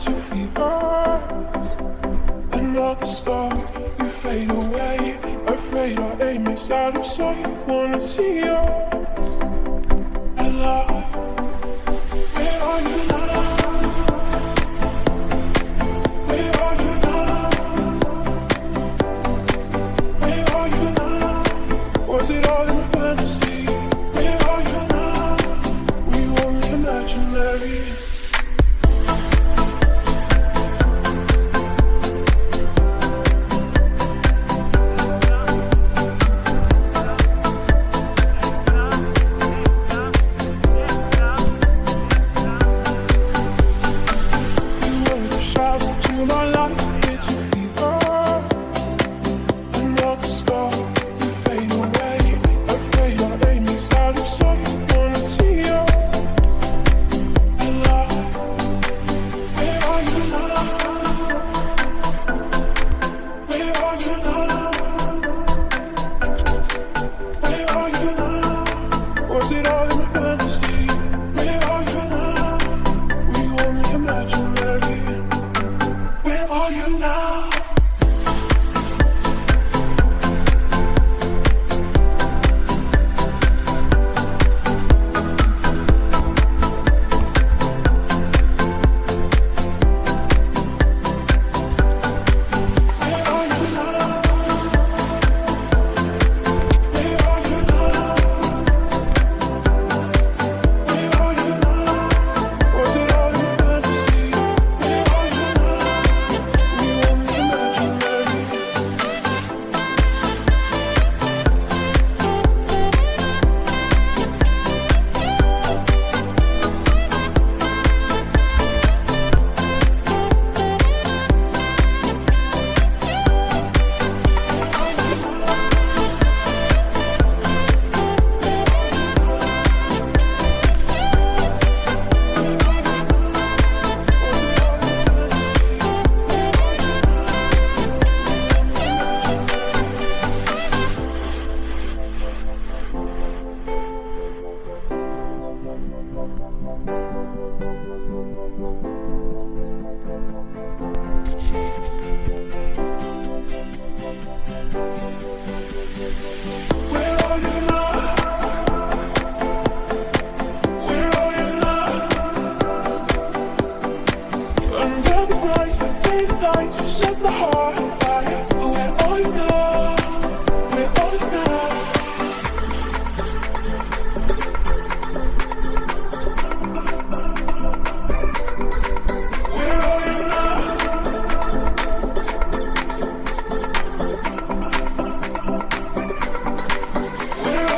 at your feet burns. Another star, you fade away. Afraid our aim is out of sight. Wanna see yours alive. Where are you now? Where are you now? Where are you now? Was it all in a fantasy? Where are you now? Were you only imaginary? Where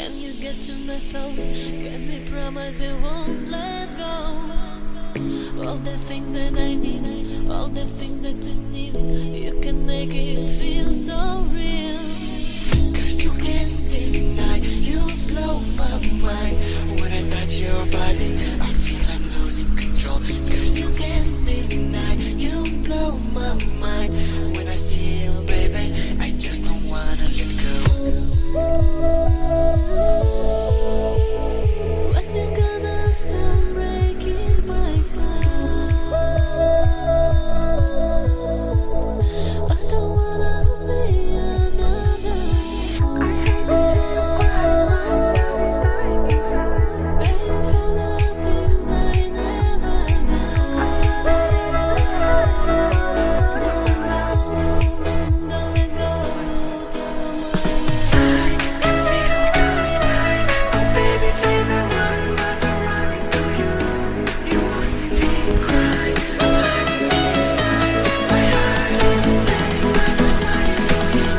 Can you get to my thought? Can we promise we won't let go? All the things that I need, all the things that you need, you can make it feel so real. Cause you can't deny, you blow my mind. When I touch your body, I feel I'm losing control. Cause you can't deny, you blow my mind. When I see you, baby, I just don't wanna let go. When you gonna stop breaking my heart? I don't wanna be another one. Paying for the things I never done. Don't let go, don't let go. I can fix all those lies. Oh baby, baby, run, but I'm running to you. You won't see me cry. I'm hiding inside. My heart is in pain, but I'm smiling for you.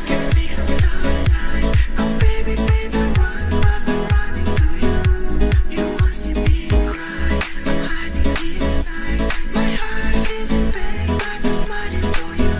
Can fix all those lies. Oh baby, baby, run, but I'm running to you. You won't see me cry. I'm hiding inside. My heart is in pain, but I'm smiling for you.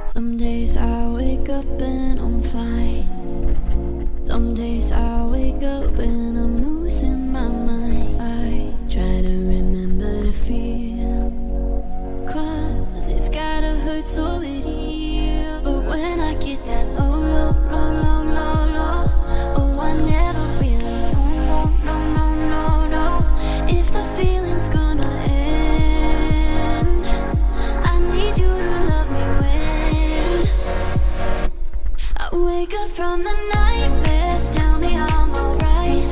Some days I wake up and I'm fine. Some days I wake up and I'm losing my mind. I try to remember the feel, cause it's gotta hurt so it heals. But when I get that low, low, low, low, low, low, oh I never really know, no, no, no, no, no, if the feeling's gonna end. I need you to love me when I wake up from the nightmares. Tell me I'm alright.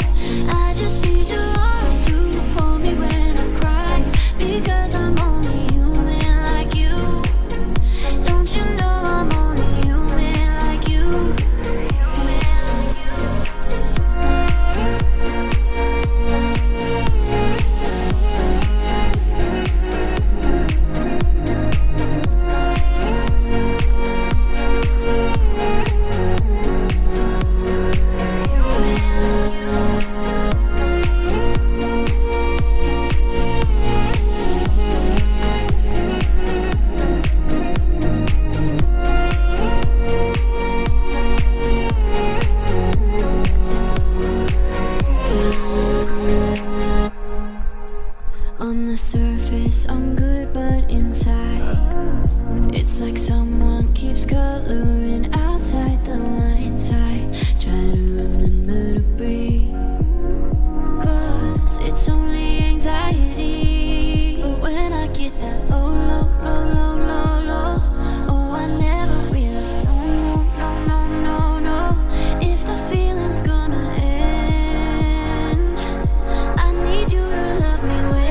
I just need your arms to hold me when I cry, because I'm only human like you. Don't you know I'm only human like you? On the surface I'm good, but inside it's like someone keeps coloring outside the lines. I try to remember to breathe, cause it's only anxiety. But when I get that low, low, low, low, low, low, oh I never really know, no, no, no, no, no, if the feeling's gonna end. I need you to love me when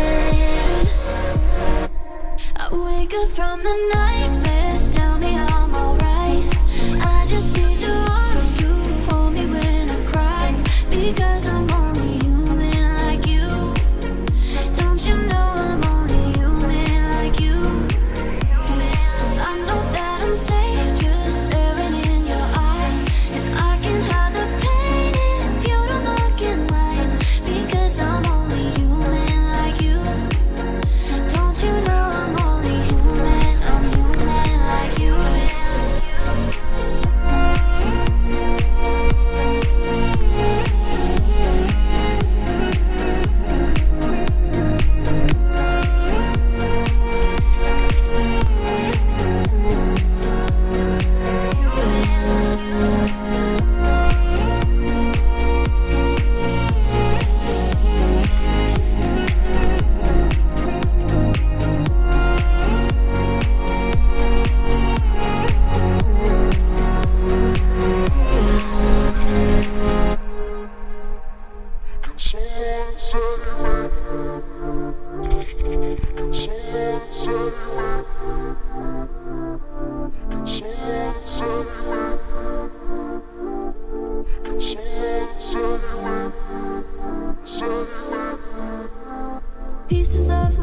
I wake up from the nightmares. Tell me I'm alright.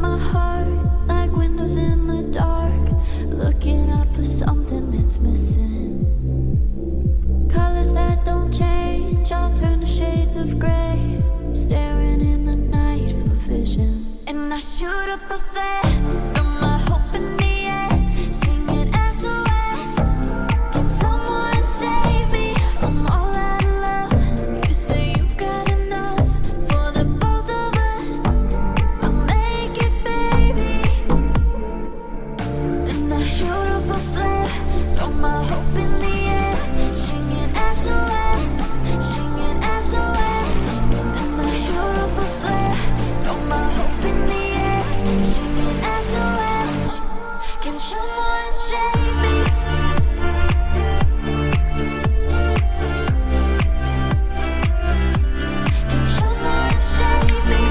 my heart like windows in the dark, looking out for something that's missing. Colors that don't change, I'll turn to shades of gray, staring in the night for vision. And I shoot up a flare, throw my hope in the air, singing SOS. Can someone save me? I'm all out of love. You say you've got enough for the both of us. I'll make it, baby. And I shoot up a flare, throw my hope in the air, singing SOS, singing SOS. And I shoot up a flare, throw my hope in the air, singing SOS. Can someone save me? Can someone save me?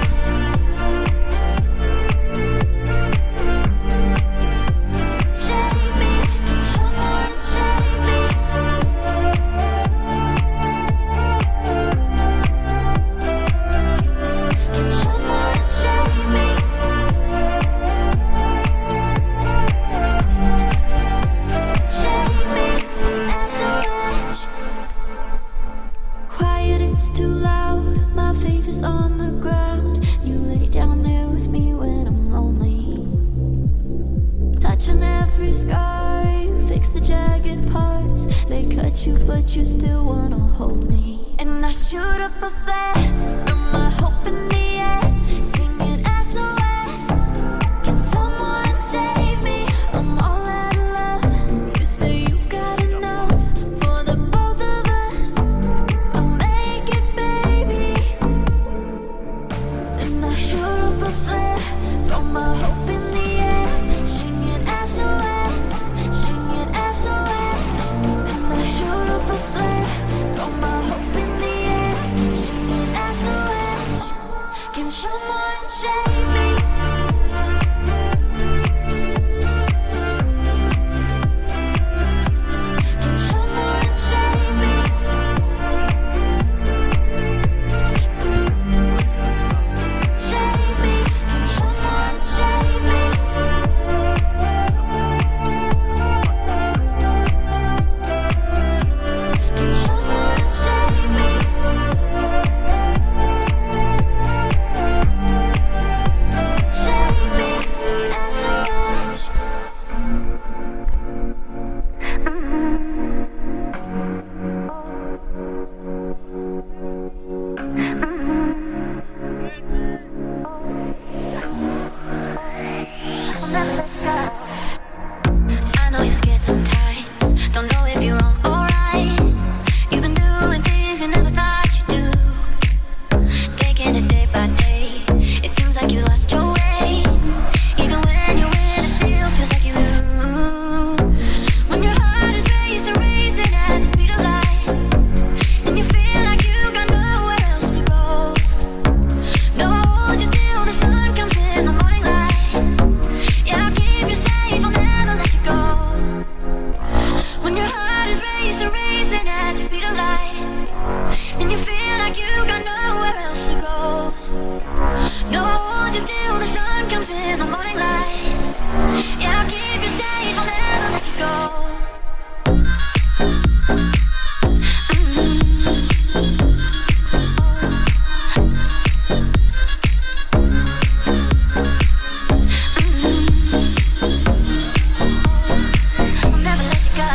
Save me. Can someone save me? Can someone save me? Save me, SOS. Quiet, it's too loud. My faith is on the ground. You lay down there with me when I'm lonely, touching every scar. You fix the jagged parts. They cut you, but you still wanna hold me. And I shoot up a flare, throw my hope in the air, singing SOS. Can someone save me? I'm all out of love. You say you've got enough for the both of us. I'll make it, baby. And I shoot up a flare, throw my hope in the air, singing SOS, singing SOS. And I shoot up a flare, throw my hope in the air, singing SOS. Can someone save me? Can someone save me? Save me. Can someone save me? Can someone save me? Save me, SOS. I know you're scared sometimes, don't know if you're wrong or right. You've been doing things you never thought you'd do, taking it day by day. It seems like you lost your way. Even when you win, it still feels like you lose. When your heart is racing, racing at the speed of light, and you feel like you got nowhere else to go. No, I'll hold you till the sun comes in the morning light. Yeah, I'll keep you safe, I'll never let you go. When your heart is racing, racing at the speed of light, and you feel like you got nowhere else to go. No, I'll hold you till the sun comes in the morning light. Yeah, I'll keep you safe, I'll never let you go. I'll never let you go.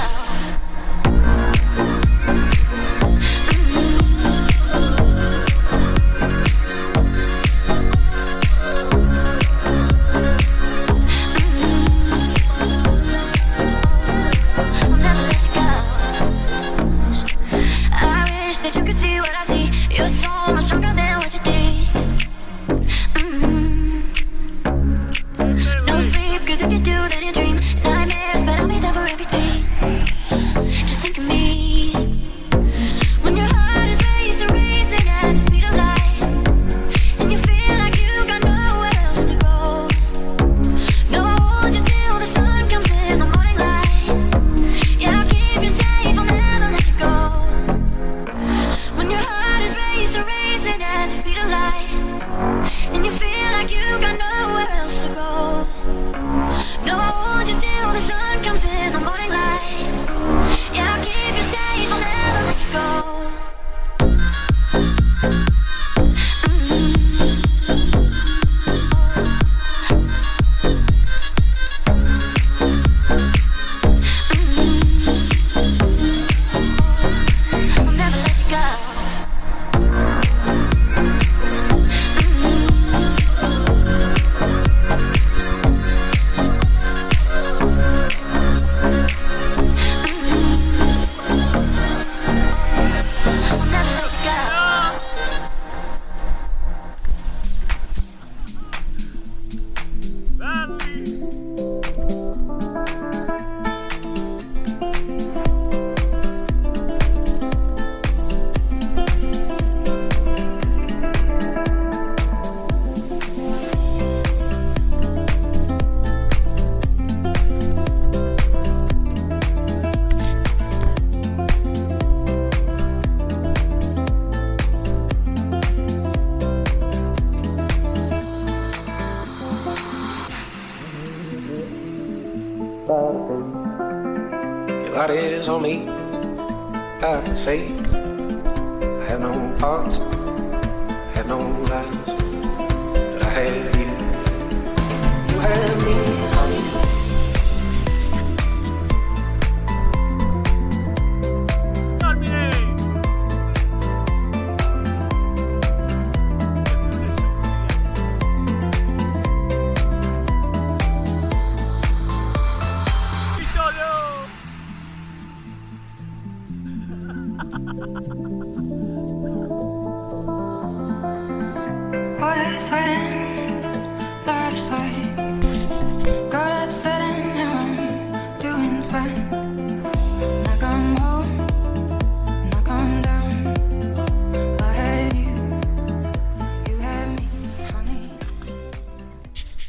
everybody's on me. I say I have no parts, I have no lies.